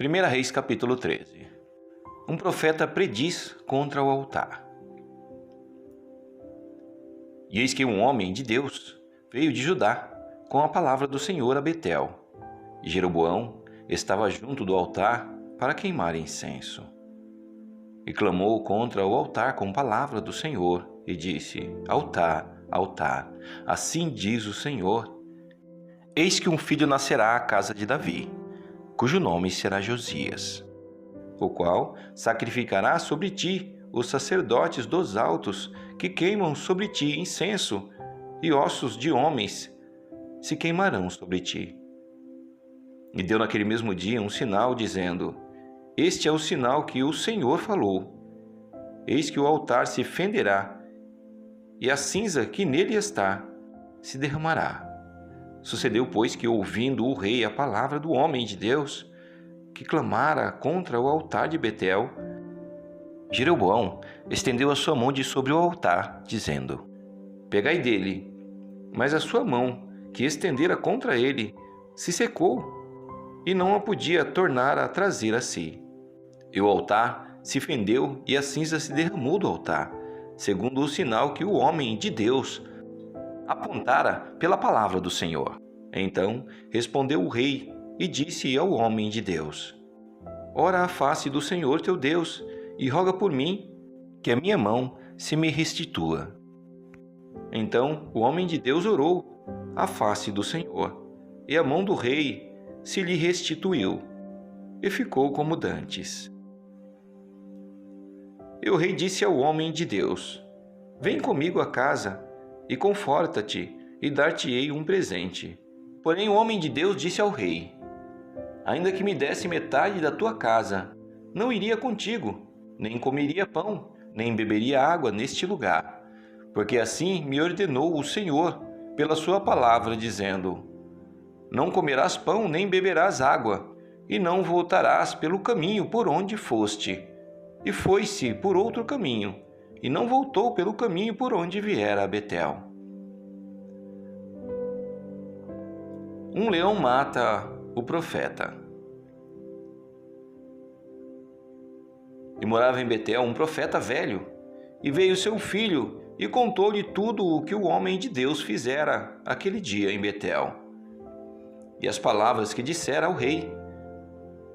1 Reis capítulo 13. Um profeta prediz contra o altar. E eis que um homem de Deus veio de Judá com a palavra do Senhor a Betel. E Jeroboão estava junto do altar para queimar incenso. E clamou contra o altar com palavra do Senhor e disse: Altar, altar, assim diz o Senhor: Eis que um filho nascerá à casa de Davi, cujo nome será Josias, o qual sacrificará sobre ti os sacerdotes dos altos, que queimam sobre ti incenso, e ossos de homens se queimarão sobre ti. E deu naquele mesmo dia um sinal, dizendo: Este é o sinal que o Senhor falou. Eis que o altar se fenderá, e a cinza que nele está se derramará. Sucedeu, pois, que, ouvindo o rei a palavra do homem de Deus, que clamara contra o altar de Betel, Jeroboão estendeu a sua mão de sobre o altar, dizendo: Pegai dele. Mas a sua mão, que estendera contra ele, se secou, e não a podia tornar a trazer a si. E o altar se fendeu, e a cinza se derramou do altar, segundo o sinal que o homem de Deus apontara pela palavra do Senhor. Então respondeu o rei e disse ao homem de Deus: Ora a face do Senhor teu Deus, e roga por mim, que a minha mão se me restitua. Então o homem de Deus orou à face do Senhor, e a mão do rei se lhe restituiu, e ficou como dantes. E o rei disse ao homem de Deus: Vem comigo a casa, e conforta-te, e dar-te-ei um presente. Porém o homem de Deus disse ao rei: Ainda que me desse metade da tua casa, não iria contigo, nem comeria pão, nem beberia água neste lugar. Porque assim me ordenou o Senhor pela sua palavra, dizendo: Não comerás pão, nem beberás água, e não voltarás pelo caminho por onde foste. E foi-se por outro caminho, e não voltou pelo caminho por onde viera a Betel. Um leão mata o profeta. E morava em Betel um profeta velho, e veio seu filho e contou-lhe tudo o que o homem de Deus fizera aquele dia em Betel, e as palavras que dissera ao rei,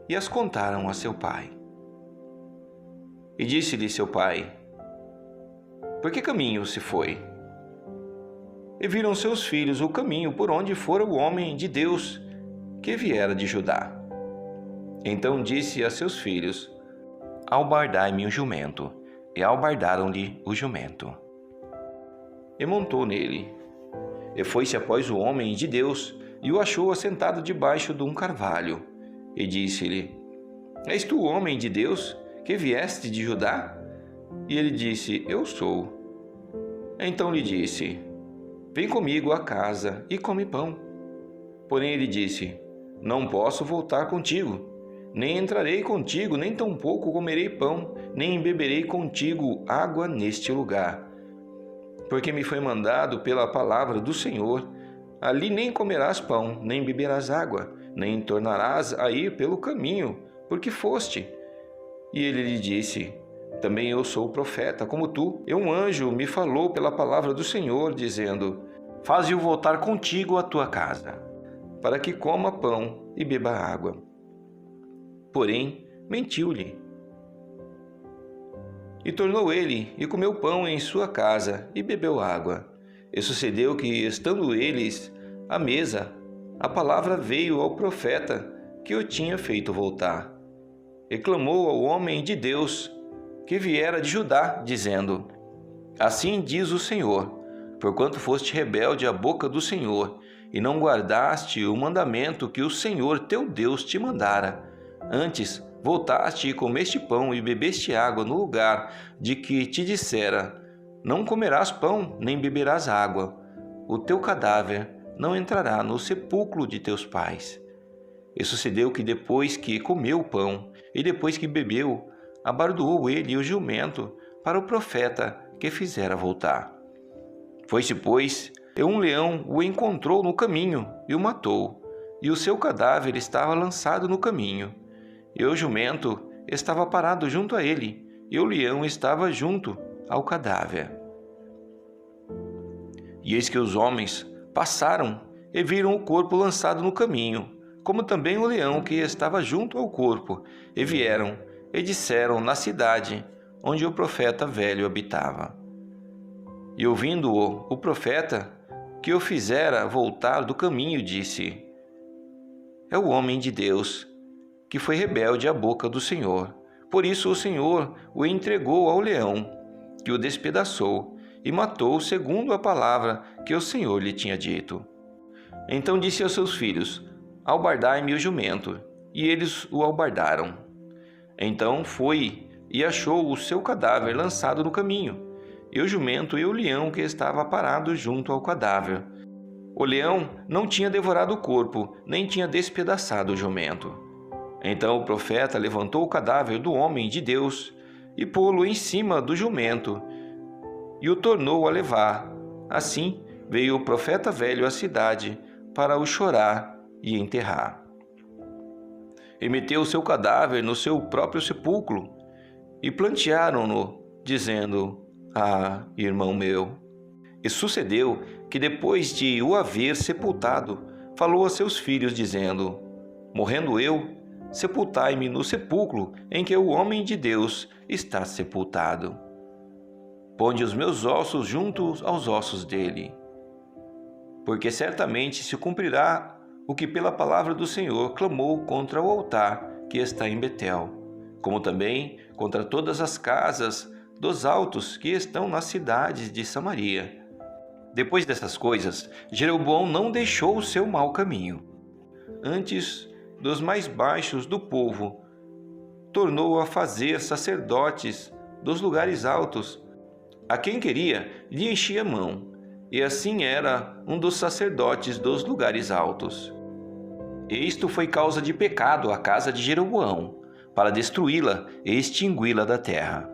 e as contaram a seu pai. E disse-lhe seu pai: Por que caminho se foi? E viram seus filhos o caminho por onde fora o homem de Deus que viera de Judá. Então disse a seus filhos: Albardai-me o jumento. E albardaram-lhe o jumento. E montou nele. E foi-se após o homem de Deus, e o achou assentado debaixo de um carvalho. E disse-lhe: És tu o homem de Deus, que vieste de Judá? E ele disse: Eu sou. Então lhe disse: Vem comigo à casa e come pão. Porém ele disse: Não posso voltar contigo, nem entrarei contigo, nem tampouco comerei pão, nem beberei contigo água neste lugar. Porque me foi mandado pela palavra do Senhor: ali nem comerás pão, nem beberás água, nem tornarás a ir pelo caminho, porque foste. E ele lhe disse: Também eu sou profeta, como tu. E um anjo me falou pela palavra do Senhor, dizendo: Faze-o voltar contigo à tua casa, para que coma pão e beba água. Porém, mentiu-lhe. E tornou ele, e comeu pão em sua casa, e bebeu água. E sucedeu que, estando eles à mesa, a palavra veio ao profeta que o tinha feito voltar. E clamou ao homem de Deus, que viera de Judá, dizendo: Assim diz o Senhor, porquanto foste rebelde à boca do Senhor, e não guardaste o mandamento que o Senhor teu Deus te mandara. Antes, voltaste e comeste pão e bebeste água no lugar de que te dissera: Não comerás pão, nem beberás água. O teu cadáver não entrará no sepulcro de teus pais. E sucedeu que, depois que comeu o pão e depois que bebeu, abardoou ele o jumento para o profeta que fizera voltar. Foi-se, pois, e um leão o encontrou no caminho e o matou, e o seu cadáver estava lançado no caminho. e o jumento estava parado junto a ele, e o leão estava junto ao cadáver. E eis que os homens passaram e viram o corpo lançado no caminho, como também o leão que estava junto ao corpo, e vieram e disseram na cidade onde o profeta velho habitava. E ouvindo-o, o profeta, que o fizera voltar do caminho, disse: É o homem de Deus, que foi rebelde à boca do Senhor. Por isso o Senhor o entregou ao leão, que o despedaçou e matou segundo a palavra que o Senhor lhe tinha dito. Então disse aos seus filhos: Albardai-me o jumento. E eles o albardaram. Então foi e achou o seu cadáver lançado no caminho, e o jumento e o leão que estava parado junto ao cadáver. O leão não tinha devorado o corpo, nem tinha despedaçado o jumento. Então o profeta levantou o cadáver do homem de Deus e pô-lo em cima do jumento e o tornou a levar. Assim veio o profeta velho à cidade para o chorar e enterrar. E meteu o seu cadáver no seu próprio sepulcro e plantearam-no, dizendo: Ah, irmão meu. E sucedeu que depois de o haver sepultado, falou a seus filhos, dizendo: Morrendo eu, sepultai-me no sepulcro em que o homem de Deus está sepultado. Ponde os meus ossos juntos aos ossos dele. Porque certamente se cumprirá o que pela palavra do Senhor clamou contra o altar que está em Betel, como também contra todas as casas dos altos que estão nas cidades de Samaria. Depois dessas coisas, Jeroboão não deixou o seu mau caminho. Antes, dos mais baixos do povo, tornou a fazer sacerdotes dos lugares altos. A quem queria, lhe enchia a mão, e assim era um dos sacerdotes dos lugares altos. Isto foi causa de pecado à casa de Jeroboão, para destruí-la e extingui-la da terra.